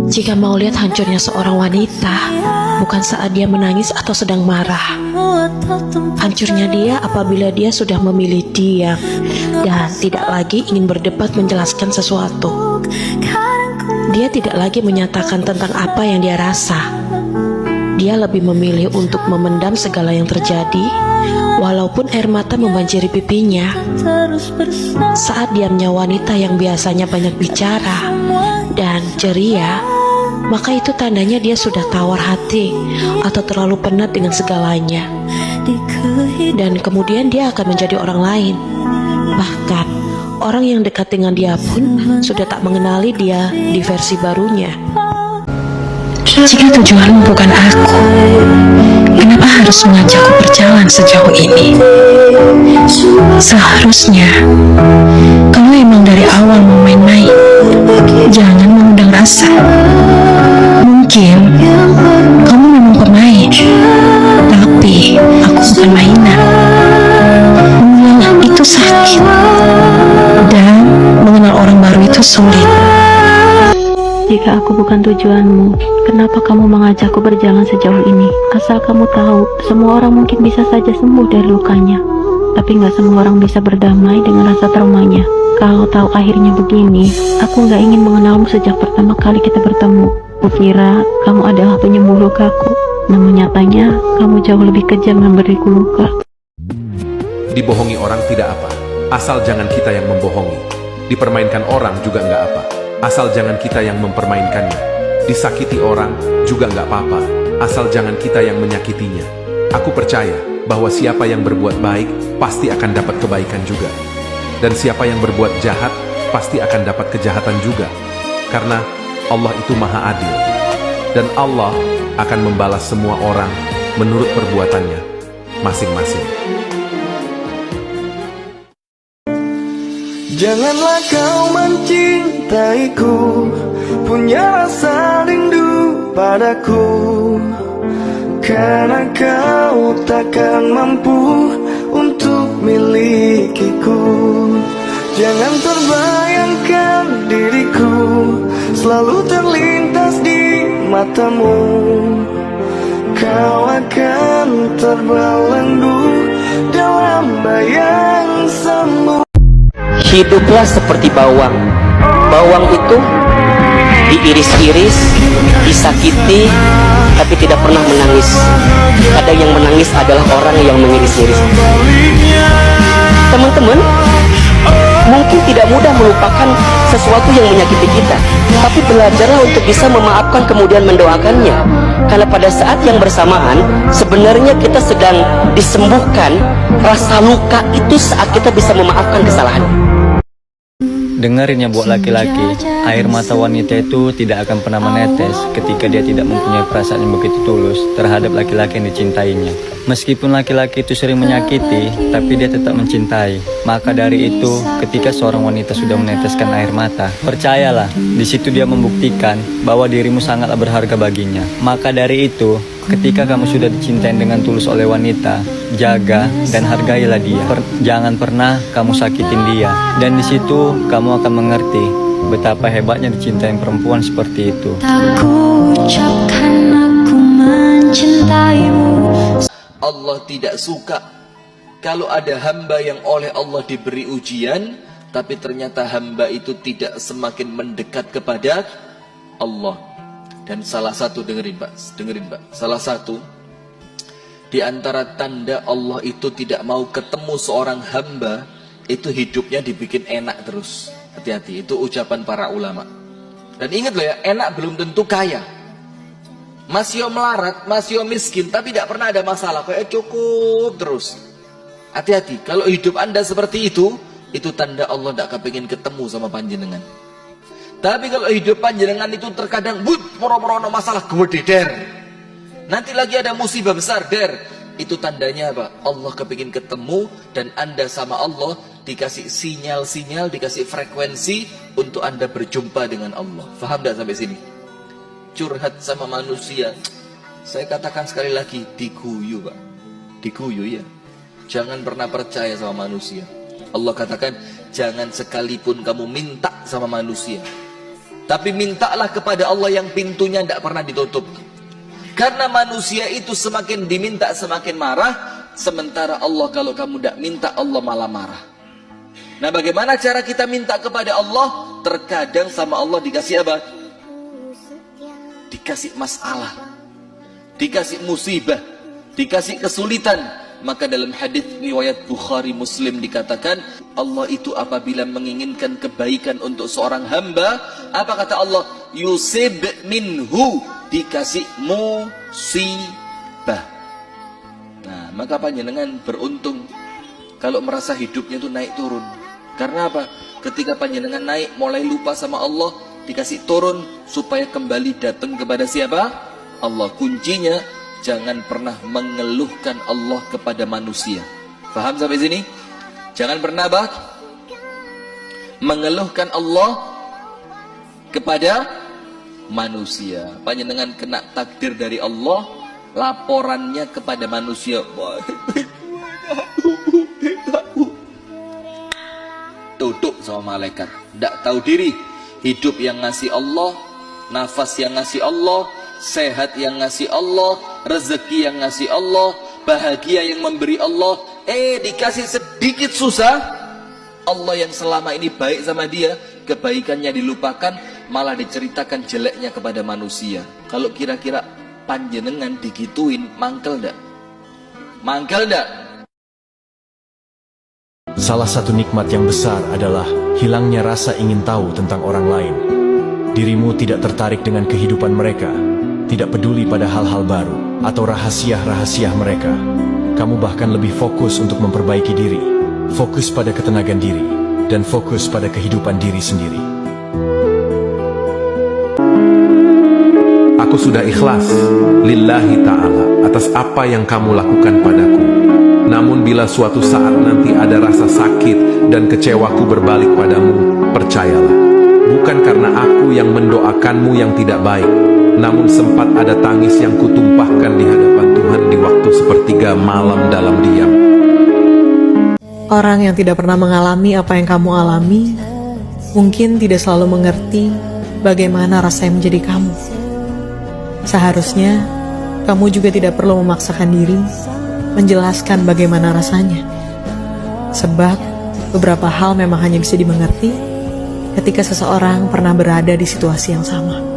Jika mau lihat hancurnya seorang wanita, bukan saat dia menangis atau sedang marah. Hancurnya dia apabila dia sudah memilih diam dan tidak lagi ingin berdebat menjelaskan sesuatu. Dia tidak lagi menyatakan tentang apa yang dia rasa. Dia lebih memilih untuk memendam segala yang terjadi, walaupun air mata membanjiri pipinya. Saat diamnya wanita yang biasanya banyak bicara dan ceria, maka itu tandanya dia sudah tawar hati atau terlalu penat dengan segalanya. Dan kemudian dia akan menjadi orang lain. Bahkan orang yang dekat dengan dia pun sudah tak mengenali dia di versi barunya. Jika tujuanmu bukan aku, kenapa harus mengajakku berjalan sejauh ini? Seharusnya kalau emang dari awal mau main-main, jangan mengundang rasa. Mungkin kamu memang pemain, tapi aku bukan mainan. Mengenal itu sakit, dan mengenal orang baru itu sulit. Jika aku bukan tujuanmu, kenapa kamu mengajakku berjalan sejauh ini? Asal kamu tahu, semua orang mungkin bisa saja sembuh dari lukanya, tapi nggak semua orang bisa berdamai dengan rasa traumanya. Kalau tahu akhirnya begini, aku nggak ingin mengenalmu sejak pertama kali kita bertemu. Kukira kamu adalah penyembuh lukaku, namun nyatanya kamu jauh lebih kejam memberiku luka. Dibohongi orang tidak apa, asal jangan kita yang membohongi. Dipermainkan orang juga nggak apa, asal jangan kita yang mempermainkannya. Disakiti orang juga nggak apa-apa, asal jangan kita yang menyakitinya. Aku percaya bahwa siapa yang berbuat baik pasti akan dapat kebaikan juga, dan siapa yang berbuat jahat pasti akan dapat kejahatan juga. Karena Allah itu maha adil, dan Allah akan membalas semua orang menurut perbuatannya masing-masing. Janganlah kau mencintaiku, punya rasa rindu padaku, karena kau takkan mampu untuk milikiku. Jangan terbayangkan diriku selalu terlintas di matamu, kau akan terbelenggu dalam bayang semu. Hiduplah seperti bawang. Bawang itu diiris-iris, disakiti, tapi tidak pernah menangis. Kadang yang menangis adalah orang yang mengiris-iris. Teman-teman, mungkin tidak mudah melupakan sesuatu yang menyakiti kita, tapi belajarlah untuk bisa memaafkan kemudian mendoakannya. Karena pada saat yang bersamaan, sebenarnya kita sedang disembuhkan rasa luka itu saat kita bisa memaafkan kesalahan. Dengerin ya buat laki-laki, air mata wanita itu tidak akan pernah menetes ketika dia tidak mempunyai perasaan yang begitu tulus terhadap laki-laki yang dicintainya. Meskipun laki-laki itu sering menyakiti, tapi dia tetap mencintai. Maka dari itu, ketika seorang wanita sudah meneteskan air mata, percayalah, di situ dia membuktikan bahwa dirimu sangatlah berharga baginya. Maka dari itu, ketika kamu sudah dicintai dengan tulus oleh wanita, jaga dan hargailah dia. Jangan pernah kamu sakitin dia. Dan di situ kamu akan mengerti betapa hebatnya dicintai perempuan seperti itu. Tak kuucapkan aku mencintaimu. Allah tidak suka kalau ada hamba yang oleh Allah diberi ujian, tapi ternyata hamba itu tidak semakin mendekat kepada Allah. Dan salah satu, dengerin Pak, salah satu di antara tanda Allah itu tidak mau ketemu seorang hamba, itu hidupnya dibikin enak terus. Hati-hati, itu ucapan para ulama. Dan ingat loh ya, enak belum tentu kaya. Masih melarat, masih miskin, tapi tidak pernah ada masalah, kayak cukup terus. Hati-hati, kalau hidup Anda seperti itu tanda Allah tidak kepingin ketemu sama panjenengan. Tapi kalau hidup panjenengan itu terkadang moro-moro masalah gede der, nanti lagi ada musibah besar der, itu tandanya apa? Allah kepingin ketemu, dan Anda sama Allah dikasih sinyal-sinyal, dikasih frekuensi untuk Anda berjumpa dengan Allah. Faham tidak sampai sini? Curhat sama manusia, saya katakan sekali lagi, diguyu Pak, diguyu ya. Jangan pernah percaya sama manusia. Allah katakan, jangan sekalipun kamu minta sama manusia. Tapi mintalah kepada Allah yang pintunya tidak pernah ditutup. Karena manusia itu semakin diminta semakin marah. Sementara Allah kalau kamu tidak minta, Allah malah marah. Nah, bagaimana cara kita minta kepada Allah? Terkadang sama Allah dikasih apa? Dikasih masalah, dikasih musibah, dikasih kesulitan. Maka dalam hadis riwayat Bukhari Muslim dikatakan, Allah itu apabila menginginkan kebaikan untuk seorang hamba, apa kata Allah? Yusib minhu, dikasih musibah. Nah, maka panjenengan beruntung kalau merasa hidupnya itu naik turun. Karena apa? Ketika panjenengan naik mulai lupa sama Allah, dikasih turun supaya kembali datang kepada siapa? Allah. Kuncinya jangan pernah mengeluhkan Allah kepada manusia. Faham sampai sini? Jangan pernah mengeluhkan Allah kepada manusia. Panjenengan kena takdir dari Allah, laporannya kepada manusia. Tutup sama malaikat, tidak tahu diri. Hidup yang ngasih Allah, nafas yang ngasih Allah, sehat yang ngasih Allah, rezeki yang ngasih Allah, bahagia yang memberi Allah. Dikasih sedikit susah, Allah yang selama ini baik sama dia, kebaikannya dilupakan, malah diceritakan jeleknya kepada manusia. Kalau kira-kira panjenengan digituin, mangkel ndak? Mangkel ndak? Salah satu nikmat yang besar adalah hilangnya rasa ingin tahu tentang orang lain. Dirimu tidak tertarik dengan kehidupan mereka, tidak peduli pada hal-hal baru atau rahasia-rahasia mereka. Kamu bahkan lebih fokus untuk memperbaiki diri, fokus pada ketenagan diri, dan fokus pada kehidupan diri sendiri. Aku sudah ikhlas lillahi ta'ala atas apa yang kamu lakukan padaku. Namun bila suatu saat nanti ada rasa sakit dan kecewaku berbalik padamu, percayalah, bukan karena aku yang mendoakanmu yang tidak baik, namun sempat ada tangis yang kutumpahkan di hadapan Tuhan di waktu sepertiga malam dalam diam. Orang yang tidak pernah mengalami apa yang kamu alami, mungkin tidak selalu mengerti bagaimana rasanya menjadi kamu. Seharusnya, kamu juga tidak perlu memaksakan diri menjelaskan bagaimana rasanya. Sebab, beberapa hal memang hanya bisa dimengerti ketika seseorang pernah berada di situasi yang sama.